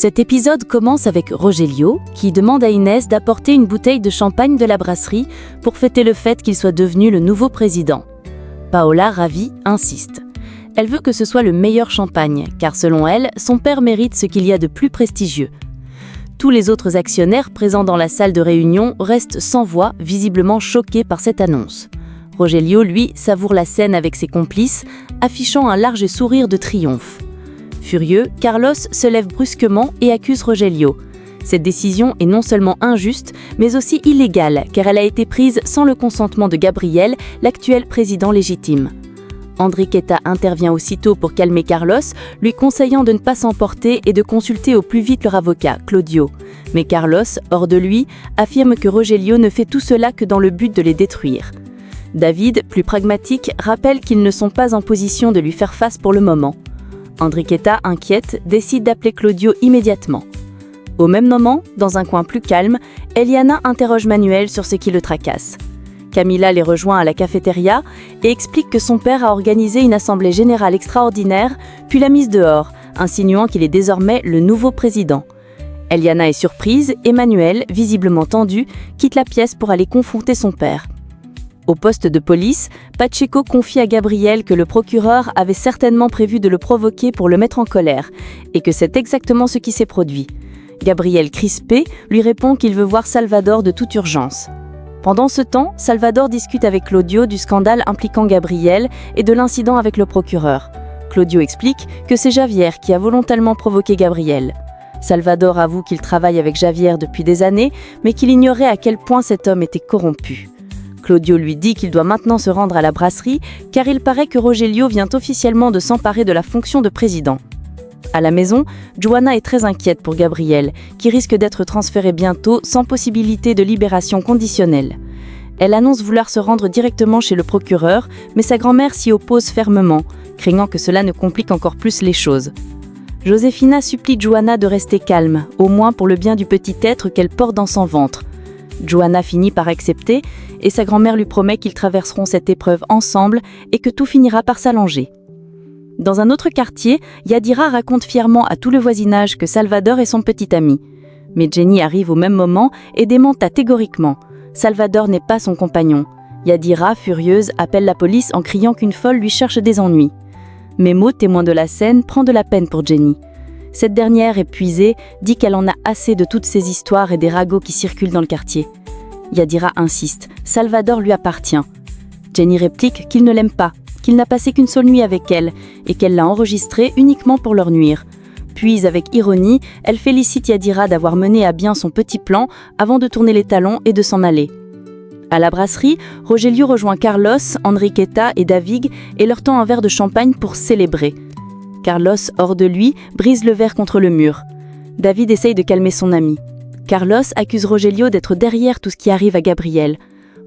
Cet épisode commence avec Rogelio, qui demande à Inès d'apporter une bouteille de champagne de la brasserie pour fêter le fait qu'il soit devenu le nouveau président. Paola, ravie, insiste. Elle veut que ce soit le meilleur champagne, car selon elle, son père mérite ce qu'il y a de plus prestigieux. Tous les autres actionnaires présents dans la salle de réunion restent sans voix, visiblement choqués par cette annonce. Rogelio, lui, savoure la scène avec ses complices, affichant un large sourire de triomphe. Furieux, Carlos se lève brusquement et accuse Rogelio. Cette décision est non seulement injuste, mais aussi illégale, car elle a été prise sans le consentement de Gabriel, l'actuel président légitime. Enriqueta intervient aussitôt pour calmer Carlos, lui conseillant de ne pas s'emporter et de consulter au plus vite leur avocat, Claudio. Mais Carlos, hors de lui, affirme que Rogelio ne fait tout cela que dans le but de les détruire. David, plus pragmatique, rappelle qu'ils ne sont pas en position de lui faire face pour le moment. Enriqueta, inquiète, décide d'appeler Claudio immédiatement. Au même moment, dans un coin plus calme, Eliana interroge Manuel sur ce qui le tracasse. Camila les rejoint à la cafétéria et explique que son père a organisé une assemblée générale extraordinaire, puis l'a mise dehors, insinuant qu'il est désormais le nouveau président. Eliana est surprise et Manuel, visiblement tendu, quitte la pièce pour aller confronter son père. Au poste de police, Pacheco confie à Gabriel que le procureur avait certainement prévu de le provoquer pour le mettre en colère, et que c'est exactement ce qui s'est produit. Gabriel, crispé, lui répond qu'il veut voir Salvador de toute urgence. Pendant ce temps, Salvador discute avec Claudio du scandale impliquant Gabriel et de l'incident avec le procureur. Claudio explique que c'est Javier qui a volontairement provoqué Gabriel. Salvador avoue qu'il travaille avec Javier depuis des années, mais qu'il ignorait à quel point cet homme était corrompu. Claudio lui dit qu'il doit maintenant se rendre à la brasserie, car il paraît que Rogelio vient officiellement de s'emparer de la fonction de président. À la maison, Joanna est très inquiète pour Gabriel, qui risque d'être transféré bientôt sans possibilité de libération conditionnelle. Elle annonce vouloir se rendre directement chez le procureur, mais sa grand-mère s'y oppose fermement, craignant que cela ne complique encore plus les choses. Josefina supplie Joanna de rester calme, au moins pour le bien du petit être qu'elle porte dans son ventre. Joanna finit par accepter et sa grand-mère lui promet qu'ils traverseront cette épreuve ensemble et que tout finira par s'allonger. Dans un autre quartier, Yadira raconte fièrement à tout le voisinage que Salvador est son petit ami. Mais Jenny arrive au même moment et dément catégoriquement. Salvador n'est pas son compagnon. Yadira, furieuse, appelle la police en criant qu'une folle lui cherche des ennuis. Memo, témoin de la scène, prend de la peine pour Jenny. Cette dernière, épuisée, dit qu'elle en a assez de toutes ces histoires et des ragots qui circulent dans le quartier. Yadira insiste, Salvador lui appartient. Jenny réplique qu'il ne l'aime pas, qu'il n'a passé qu'une seule nuit avec elle et qu'elle l'a enregistré uniquement pour leur nuire. Puis, avec ironie, elle félicite Yadira d'avoir mené à bien son petit plan avant de tourner les talons et de s'en aller. À la brasserie, Rogelio rejoint Carlos, Enriqueta et David et leur tend un verre de champagne pour célébrer. Carlos, hors de lui, brise le verre contre le mur. David essaye de calmer son ami. Carlos accuse Rogelio d'être derrière tout ce qui arrive à Gabriel.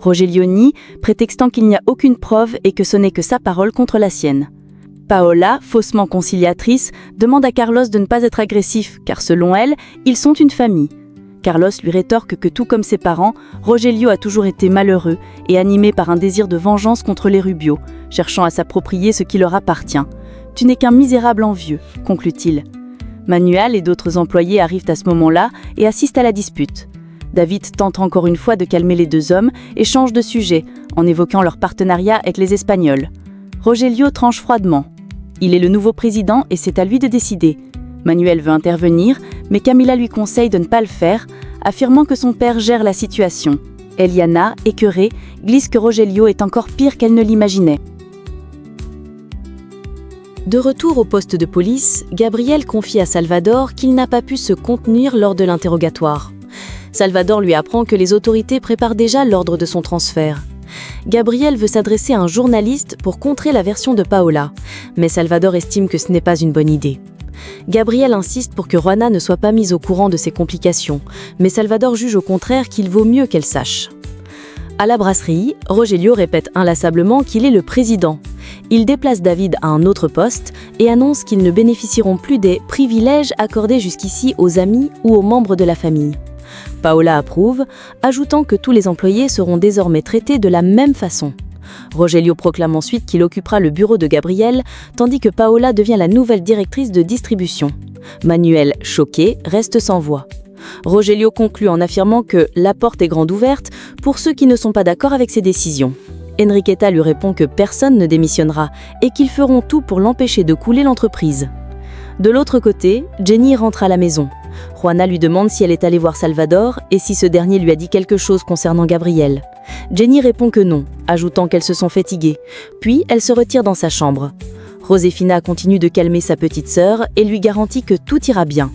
Rogelio nie, prétextant qu'il n'y a aucune preuve et que ce n'est que sa parole contre la sienne. Paola, faussement conciliatrice, demande à Carlos de ne pas être agressif, car selon elle, ils sont une famille. Carlos lui rétorque que tout comme ses parents, Rogelio a toujours été malheureux et animé par un désir de vengeance contre les Rubio, cherchant à s'approprier ce qui leur appartient. « Tu n'es qu'un misérable envieux », conclut-il. Manuel et d'autres employés arrivent à ce moment-là et assistent à la dispute. David tente encore une fois de calmer les deux hommes et change de sujet, en évoquant leur partenariat avec les Espagnols. Rogelio tranche froidement. Il est le nouveau président et c'est à lui de décider. Manuel veut intervenir, mais Camila lui conseille de ne pas le faire, affirmant que son père gère la situation. Eliana, écœurée, glisse que Rogelio est encore pire qu'elle ne l'imaginait. De retour au poste de police, Gabriel confie à Salvador qu'il n'a pas pu se contenir lors de l'interrogatoire. Salvador lui apprend que les autorités préparent déjà l'ordre de son transfert. Gabriel veut s'adresser à un journaliste pour contrer la version de Paola, mais Salvador estime que ce n'est pas une bonne idée. Gabriel insiste pour que Juana ne soit pas mise au courant de ses complications, mais Salvador juge au contraire qu'il vaut mieux qu'elle sache. À la brasserie, Rogelio répète inlassablement qu'il est le président. Il déplace David à un autre poste et annonce qu'ils ne bénéficieront plus des privilèges accordés jusqu'ici aux amis ou aux membres de la famille. Paola approuve, ajoutant que tous les employés seront désormais traités de la même façon. Rogelio proclame ensuite qu'il occupera le bureau de Gabriel, tandis que Paola devient la nouvelle directrice de distribution. Manuel, choqué, reste sans voix. Rogelio conclut en affirmant que la porte est grande ouverte pour ceux qui ne sont pas d'accord avec ses décisions. Enriqueta lui répond que personne ne démissionnera et qu'ils feront tout pour l'empêcher de couler l'entreprise. De l'autre côté, Jenny rentre à la maison. Juana lui demande si elle est allée voir Salvador et si ce dernier lui a dit quelque chose concernant Gabriel. Jenny répond que non, ajoutant qu'elles se sont fatiguées, puis elle se retire dans sa chambre. Josefina continue de calmer sa petite sœur et lui garantit que tout ira bien.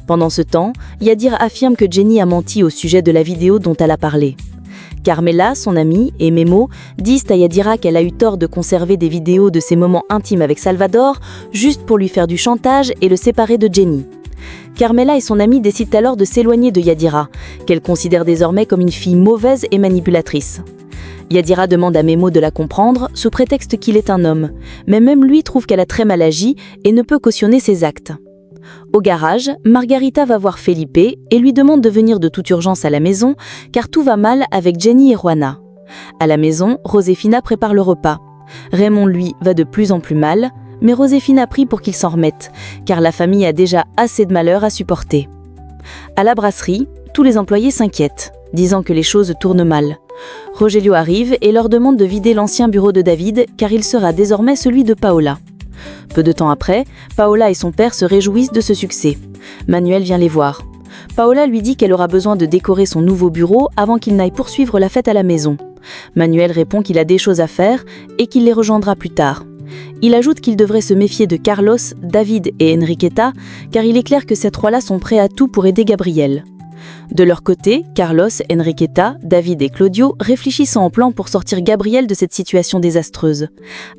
Pendant ce temps, Yadira affirme que Jenny a menti au sujet de la vidéo dont elle a parlé. Carmela, son amie, et Memo disent à Yadira qu'elle a eu tort de conserver des vidéos de ses moments intimes avec Salvador, juste pour lui faire du chantage et le séparer de Jenny. Carmela et son amie décident alors de s'éloigner de Yadira, qu'elle considère désormais comme une fille mauvaise et manipulatrice. Yadira demande à Memo de la comprendre sous prétexte qu'il est un homme, mais même lui trouve qu'elle a très mal agi et ne peut cautionner ses actes. Au garage, Margarita va voir Felipe et lui demande de venir de toute urgence à la maison car tout va mal avec Jenny et Juana. À la maison, Josefina prépare le repas. Raymond, lui, va de plus en plus mal, mais Josefina prie pour qu'il s'en remette car la famille a déjà assez de malheur à supporter. À la brasserie, tous les employés s'inquiètent, disant que les choses tournent mal. Rogelio arrive et leur demande de vider l'ancien bureau de David car il sera désormais celui de Paola. Peu de temps après, Paola et son père se réjouissent de ce succès. Manuel vient les voir. Paola lui dit qu'elle aura besoin de décorer son nouveau bureau avant qu'il n'aille poursuivre la fête à la maison. Manuel répond qu'il a des choses à faire et qu'il les rejoindra plus tard. Il ajoute qu'il devrait se méfier de Carlos, David et Enriqueta car il est clair que ces trois-là sont prêts à tout pour aider Gabriel. De leur côté, Carlos, Enriqueta, David et Claudio réfléchissent en plan pour sortir Gabriel de cette situation désastreuse.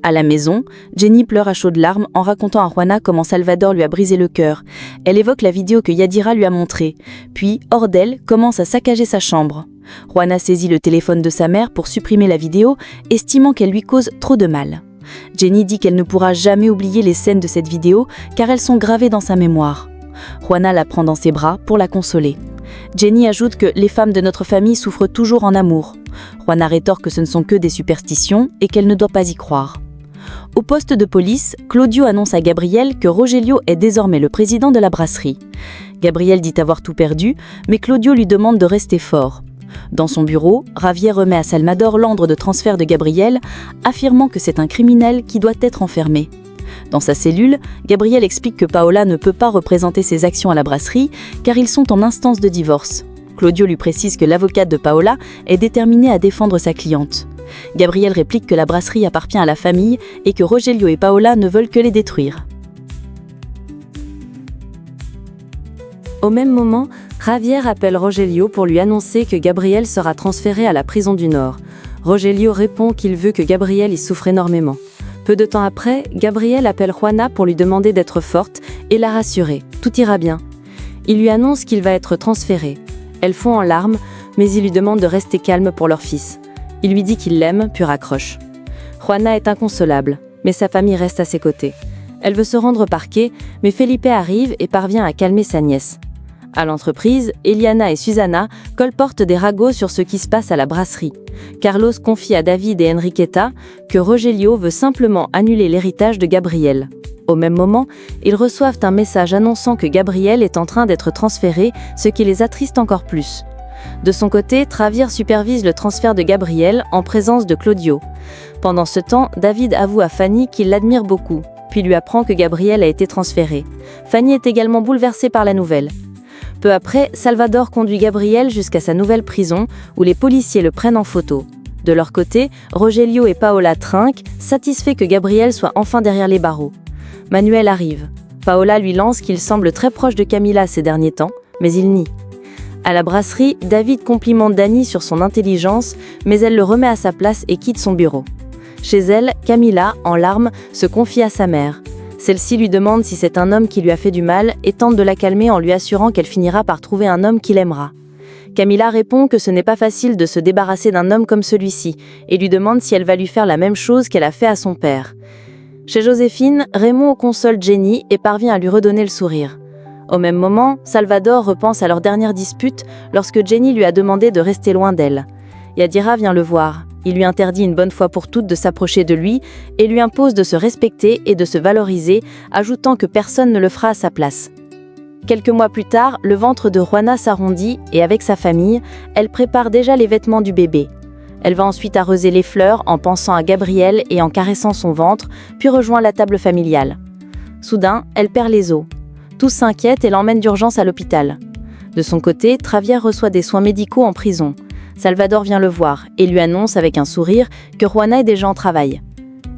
À la maison, Jenny pleure à chaudes larmes en racontant à Juana comment Salvador lui a brisé le cœur. Elle évoque la vidéo que Yadira lui a montrée, puis, hors d'elle, commence à saccager sa chambre. Juana saisit le téléphone de sa mère pour supprimer la vidéo, estimant qu'elle lui cause trop de mal. Jenny dit qu'elle ne pourra jamais oublier les scènes de cette vidéo car elles sont gravées dans sa mémoire. Juana la prend dans ses bras pour la consoler. Jenny ajoute que les femmes de notre famille souffrent toujours en amour. Juana rétorque que ce ne sont que des superstitions et qu'elle ne doit pas y croire. Au poste de police, Claudio annonce à Gabriel que Rogelio est désormais le président de la brasserie. Gabriel dit avoir tout perdu, mais Claudio lui demande de rester fort. Dans son bureau, Javier remet à Salvador l'ordre de transfert de Gabriel, affirmant que c'est un criminel qui doit être enfermé. Dans sa cellule, Gabriel explique que Paola ne peut pas représenter ses actions à la brasserie car ils sont en instance de divorce. Claudio lui précise que l'avocate de Paola est déterminée à défendre sa cliente. Gabriel réplique que la brasserie appartient à la famille et que Rogelio et Paola ne veulent que les détruire. Au même moment, Javier appelle Rogelio pour lui annoncer que Gabriel sera transféré à la prison du Nord. Rogelio répond qu'il veut que Gabriel y souffre énormément. Peu de temps après, Gabriel appelle Juana pour lui demander d'être forte et la rassurer. Tout ira bien. Il lui annonce qu'il va être transféré. Elle fond en larmes, mais il lui demande de rester calme pour leur fils. Il lui dit qu'il l'aime, puis raccroche. Juana est inconsolable, mais sa famille reste à ses côtés. Elle veut se rendre au parquet, mais Felipe arrive et parvient à calmer sa nièce. À l'entreprise, Eliana et Susana colportent des ragots sur ce qui se passe à la brasserie. Carlos confie à David et Enriqueta que Rogelio veut simplement annuler l'héritage de Gabriel. Au même moment, ils reçoivent un message annonçant que Gabriel est en train d'être transféré, ce qui les attriste encore plus. De son côté, Travir supervise le transfert de Gabriel en présence de Claudio. Pendant ce temps, David avoue à Fanny qu'il l'admire beaucoup, puis lui apprend que Gabriel a été transféré. Fanny est également bouleversée par la nouvelle. Peu après, Salvador conduit Gabriel jusqu'à sa nouvelle prison, où les policiers le prennent en photo. De leur côté, Rogelio et Paola trinquent, satisfaits que Gabriel soit enfin derrière les barreaux. Manuel arrive. Paola lui lance qu'il semble très proche de Camila ces derniers temps, mais il nie. À la brasserie, David complimente Dani sur son intelligence, mais elle le remet à sa place et quitte son bureau. Chez elle, Camila, en larmes, se confie à sa mère. Celle-ci lui demande si c'est un homme qui lui a fait du mal et tente de la calmer en lui assurant qu'elle finira par trouver un homme qui l'aimera. Camila répond que ce n'est pas facile de se débarrasser d'un homme comme celui-ci et lui demande si elle va lui faire la même chose qu'elle a fait à son père. Chez Joséphine, Raymond console Jenny et parvient à lui redonner le sourire. Au même moment, Salvador repense à leur dernière dispute lorsque Jenny lui a demandé de rester loin d'elle. Yadira vient le voir. Il lui interdit une bonne fois pour toutes de s'approcher de lui et lui impose de se respecter et de se valoriser, ajoutant que personne ne le fera à sa place. Quelques mois plus tard, le ventre de Juana s'arrondit et avec sa famille, elle prépare déjà les vêtements du bébé. Elle va ensuite arroser les fleurs en pensant à Gabriel et en caressant son ventre, puis rejoint la table familiale. Soudain, elle perd les os. Tous s'inquiètent et l'emmènent d'urgence à l'hôpital. De son côté, Travia reçoit des soins médicaux en prison. Salvador vient le voir et lui annonce avec un sourire que Juana est déjà en travail.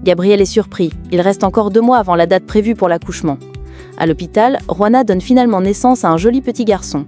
Gabriel est surpris, il reste encore 2 mois avant la date prévue pour l'accouchement. À l'hôpital, Juana donne finalement naissance à un joli petit garçon.